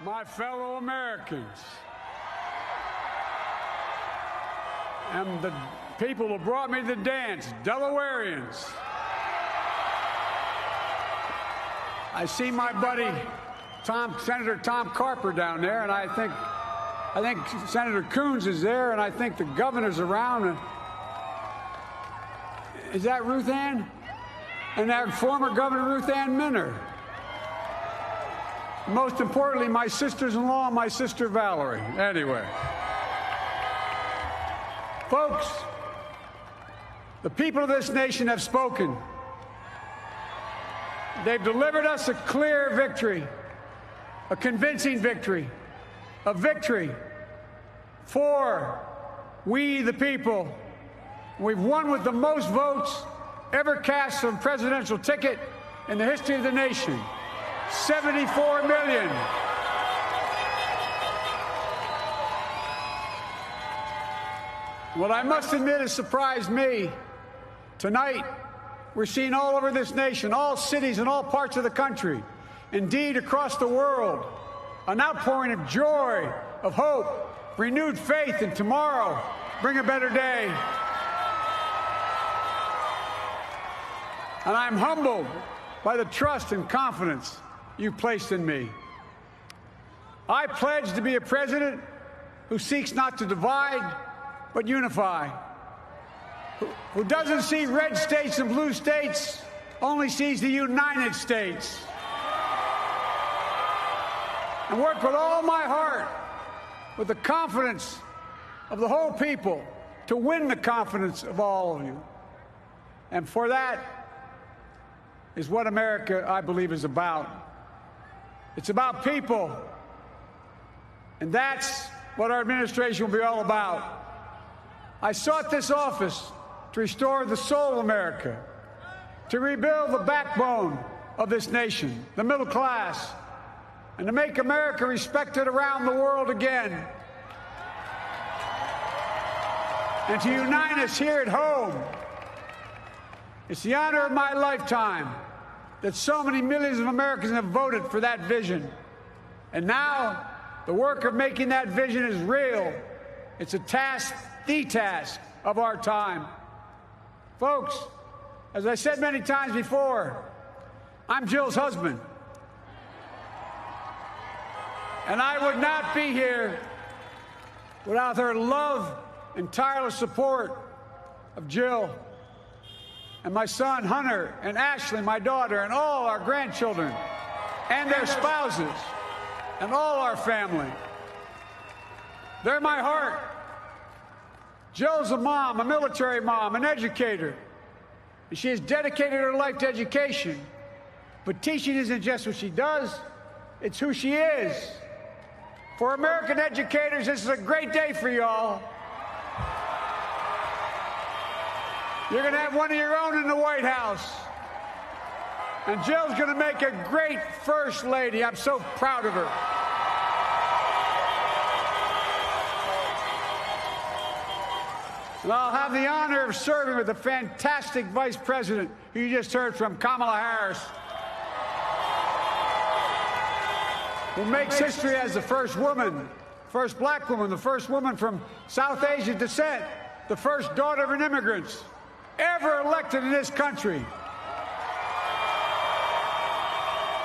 my fellow Americans, and the people who brought me to the dance, Delawareans. I see my buddy Senator Tom Carper down there, and I think Senator Coons is there, and I think the governor's around. Is that Ruth Ann? And that former Governor Ruth Ann Minner. Most importantly, my sisters-in-law and my sister Valerie. Anyway. Folks, the people of this nation have spoken. They've delivered us a clear victory, a convincing victory, a victory for we the people. We've won with the most votes ever cast on a presidential ticket in the history of the nation. 74 million. What I must admit has surprised me. Tonight, we're seeing all over this nation, all cities and all parts of the country, indeed across the world, an outpouring of joy, of hope, renewed faith in tomorrow, bring a better day. And I'm humbled by the trust and confidence you've placed in me. I pledge to be a president who seeks not to divide, but unify, who doesn't see red states and blue states, only sees the United States, and work with all my heart, with the confidence of the whole people, to win the confidence of all of you. And for that is what America, I believe, is about. It's about people, and that's what our administration will be all about. I sought this office to restore the soul of America, to rebuild the backbone of this nation, the middle class, and to make America respected around the world again, and to unite us here at home. It's the honor of my lifetime that so many millions of Americans have voted for that vision. And now, the work of making that vision is real. It's a task, the task of our time. Folks, as I said many times before, I'm Jill's husband. And I would not be here without her love and tireless support of Jill and my son Hunter and Ashley, my daughter, and all our grandchildren and their spouses and all our family. They're my heart. Jill's a mom, a military mom, an educator. And she has dedicated her life to education. But teaching isn't just what she does, it's who she is. For American educators, this is a great day for y'all. You're going to have one of your own in the White House. And Jill's going to make a great First Lady. I'm so proud of her. And I'll have the honor of serving with the fantastic Vice President who you just heard from, Kamala Harris, who makes history as the first woman, first black woman, the first woman from South Asian descent, the first daughter of an immigrant ever elected in this country.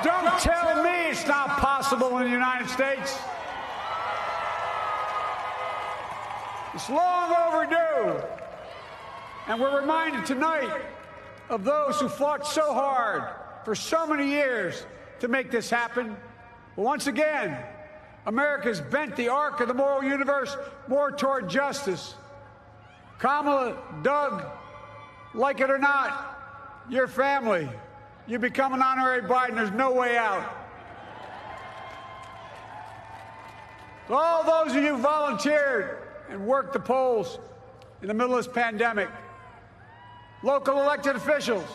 Don't tell me it's not possible in the United States. It's long overdue. And we're reminded tonight of those who fought so hard for so many years to make this happen. But once again, America's bent the arc of the moral universe more toward justice. Kamala, Doug, like it or not, your family, you become an honorary Biden, there's no way out. All those of you who volunteered and worked the polls in the middle of this pandemic, local elected officials,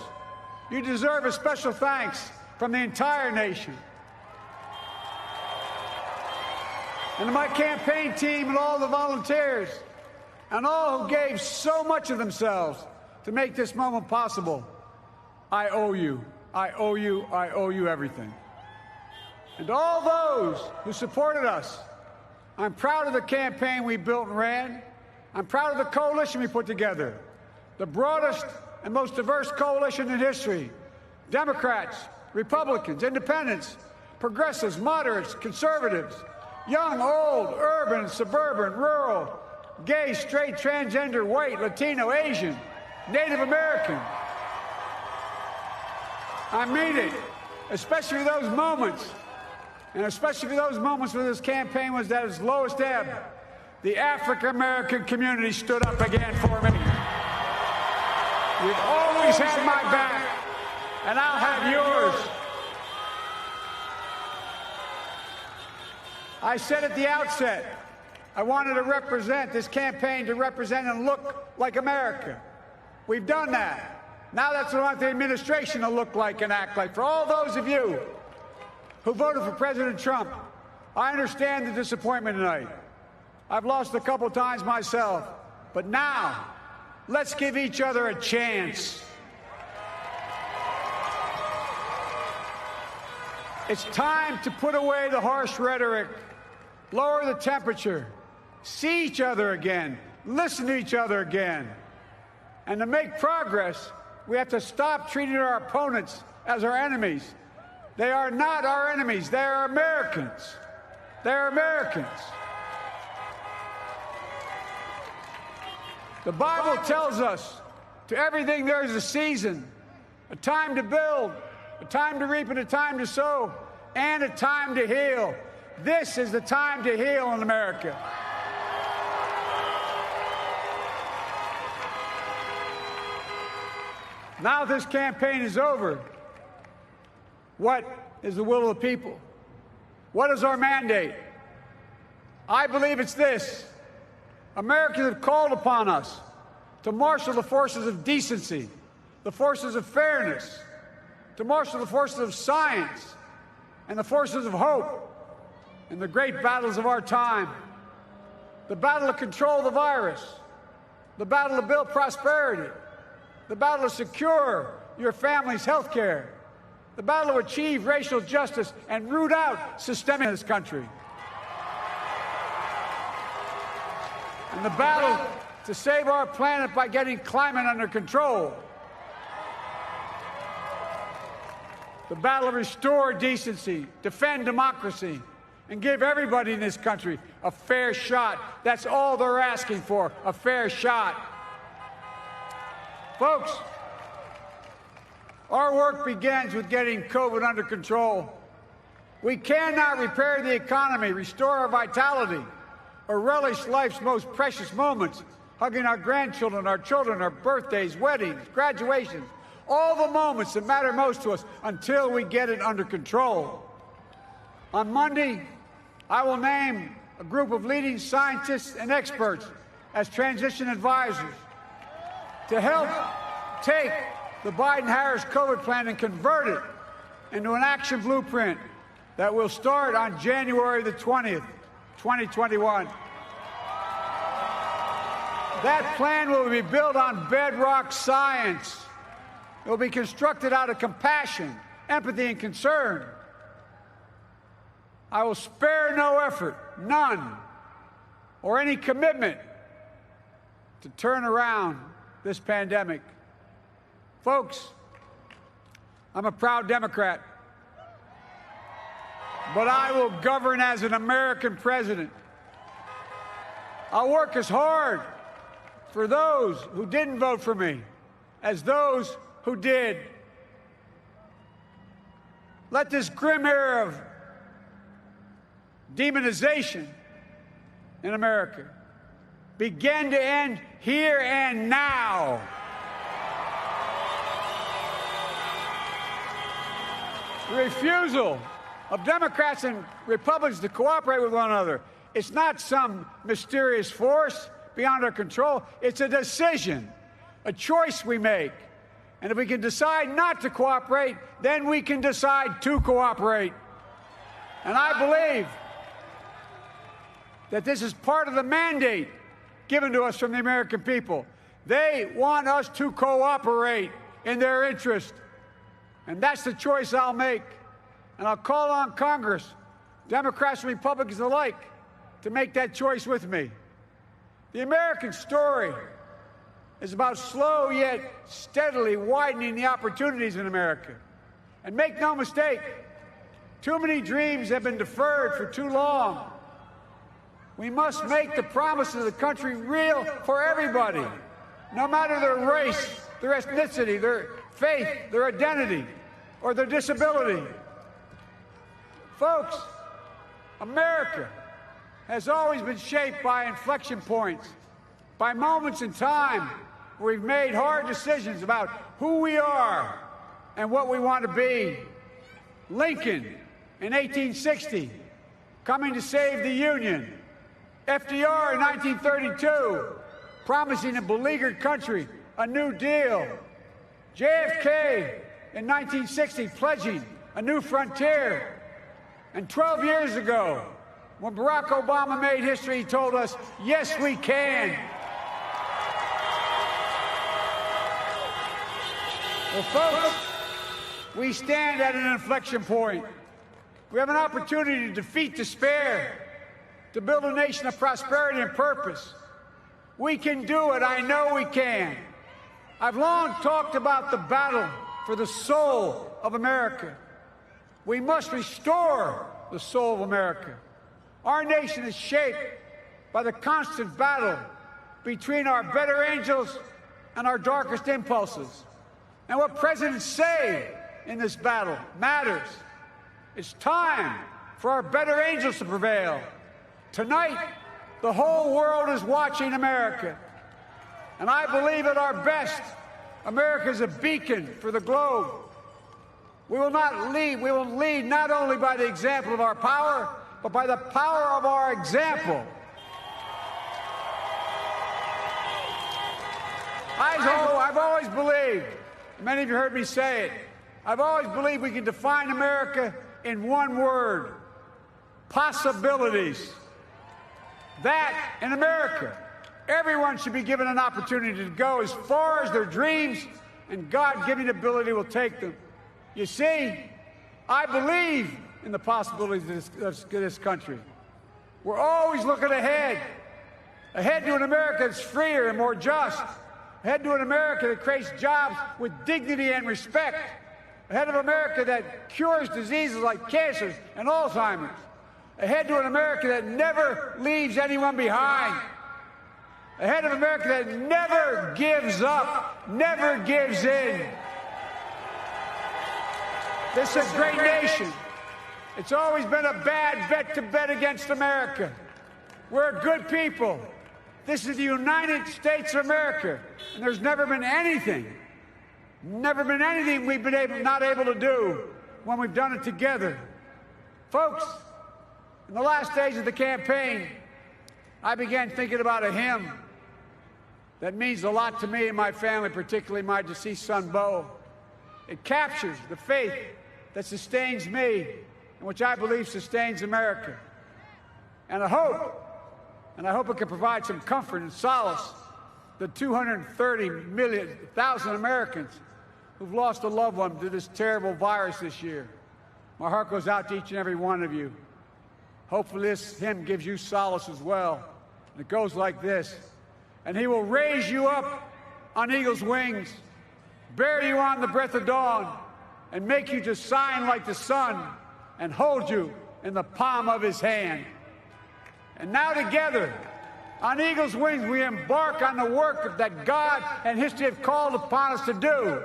you deserve a special thanks from the entire nation. And to my campaign team and all the volunteers and all who gave so much of themselves to make this moment possible, I owe you. I owe you. I owe you everything. And to all those who supported us, I'm proud of the campaign we built and ran. I'm proud of the coalition we put together, the broadest and most diverse coalition in history. Democrats, Republicans, independents, progressives, moderates, conservatives, young, old, urban, suburban, rural, gay, straight, transgender, white, Latino, Asian, Native American. I mean it, especially those moments, and especially for those moments when this campaign was at its lowest ebb. The African-American community stood up again for me. You've always had my back, and I'll have yours. I said at the outset, I wanted to represent this campaign to represent and look like America. We've done that. Now that's what I want the administration to look like and act like. For all those of you who voted for President Trump, I understand the disappointment tonight. I've lost a couple times myself, but now let's give each other a chance. It's time to put away the harsh rhetoric, lower the temperature, see each other again, listen to each other again. And to make progress, we have to stop treating our opponents as our enemies. They are not our enemies. They are Americans. They are Americans. The Bible tells us, to everything there is a season, a time to build, a time to reap and a time to sow, and a time to heal. This is the time to heal in America. Now this campaign is over. What is the will of the people? What is our mandate? I believe it's this. Americans have called upon us to marshal the forces of decency, the forces of fairness, to marshal the forces of science and the forces of hope in the great battles of our time. The battle to control the virus, the battle to build prosperity, the battle to secure your family's health care, the battle to achieve racial justice and root out systemic in this country, and the battle to save our planet by getting climate under control, the battle to restore decency, defend democracy, and give everybody in this country a fair shot. That's all they're asking for, a fair shot. Folks, our work begins with getting COVID under control. We cannot repair the economy, restore our vitality, or relish life's most precious moments, hugging our grandchildren, our children, our birthdays, weddings, graduations, all the moments that matter most to us until we get it under control. On Monday, I will name a group of leading scientists and experts as transition advisors to help take the Biden-Harris COVID plan and convert it into an action blueprint that will start on January the 20th, 2021. That plan will be built on bedrock science. It will be constructed out of compassion, empathy, and concern. I will spare no effort, none, or any commitment to turn around this pandemic. Folks, I'm a proud Democrat, but I will govern as an American president. I'll work as hard for those who didn't vote for me as those who did. Let this grim era of demonization in America begin to end here and now. The refusal of Democrats and Republicans to cooperate with one another, it's not some mysterious force beyond our control. It's a decision, a choice we make. And if we can decide not to cooperate, then we can decide to cooperate. And I believe that this is part of the mandate given to us from the American people. They want us to cooperate in their interest. And that's the choice I'll make. And I'll call on Congress, Democrats and Republicans alike, to make that choice with me. The American story is about slow yet steadily widening the opportunities in America. And make no mistake, too many dreams have been deferred for too long. We must make the promises of the country real for everybody, no matter their race, their ethnicity, their faith, their identity, or their disability. Folks, America has always been shaped by inflection points, by moments in time where we've made hard decisions about who we are and what we want to be. Lincoln in 1860, coming to save the Union. FDR in 1932, promising a beleaguered country a new deal. JFK in 1960, pledging a new frontier. And 12 years ago, when Barack Obama made history, he told us, yes, we can. Well, folks, we stand at an inflection point. We have an opportunity to defeat despair, to build a nation of prosperity and purpose. We can do it. I know we can. I've long talked about the battle for the soul of America. We must restore the soul of America. Our nation is shaped by the constant battle between our better angels and our darkest impulses. And what presidents say in this battle matters. It's time for our better angels to prevail. Tonight, the whole world is watching America. And I believe at our best, America is a beacon for the globe. We will lead not only by the example of our power, but by the power of our example. I've always believed, many of you heard me say it, I've always believed we can define America in one word: possibilities. That, in America, everyone should be given an opportunity to go as far as their dreams and God-given ability will take them. You see, I believe in the possibilities of this country. We're always looking ahead to an America that's freer and more just, ahead to an America that creates jobs with dignity and respect, ahead of America that cures diseases like cancer and Alzheimer's, ahead to an America that never leaves anyone behind, ahead of America that never gives up, never gives in. This is a great nation. It's always been a bad bet to bet against America. We're a good people. This is the United States of America, and there's never been anything we've been not able to do when we've done it together. Folks, in the last days of the campaign, I began thinking about a hymn that means a lot to me and my family, particularly my deceased son, Bo. It captures the faith that sustains me and which I believe sustains America. And I hope it can provide some comfort and solace to 230,000 Americans who've lost a loved one to this terrible virus this year. My heart goes out to each and every one of you. Hopefully this hymn gives you solace as well. And it goes like this: and he will raise you up on eagle's wings, bear you on the breath of dawn, and make you to shine like the sun, and hold you in the palm of his hand. And now together, on eagle's wings, we embark on the work that God and history have called upon us to do,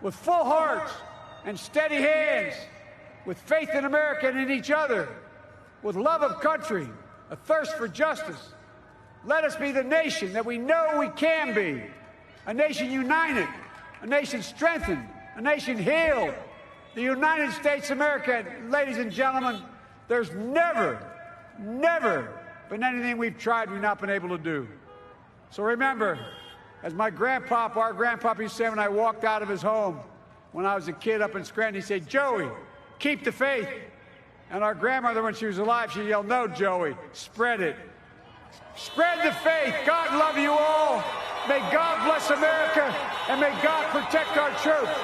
with full hearts and steady hands, with faith in America and in each other, with love of country, a thirst for justice. Let us be the nation that we know we can be, a nation united, a nation strengthened, a nation healed. The United States of America, ladies and gentlemen, there's never been anything we've tried we've not been able to do. So remember, as our grandpapa used to say when I walked out of his home when I was a kid up in Scranton, he said, "Joey, keep the faith." And our grandmother, when she was alive, she yelled, "No, Joey, spread it. Spread the faith." God love you all. May God bless America, and may God protect our troops.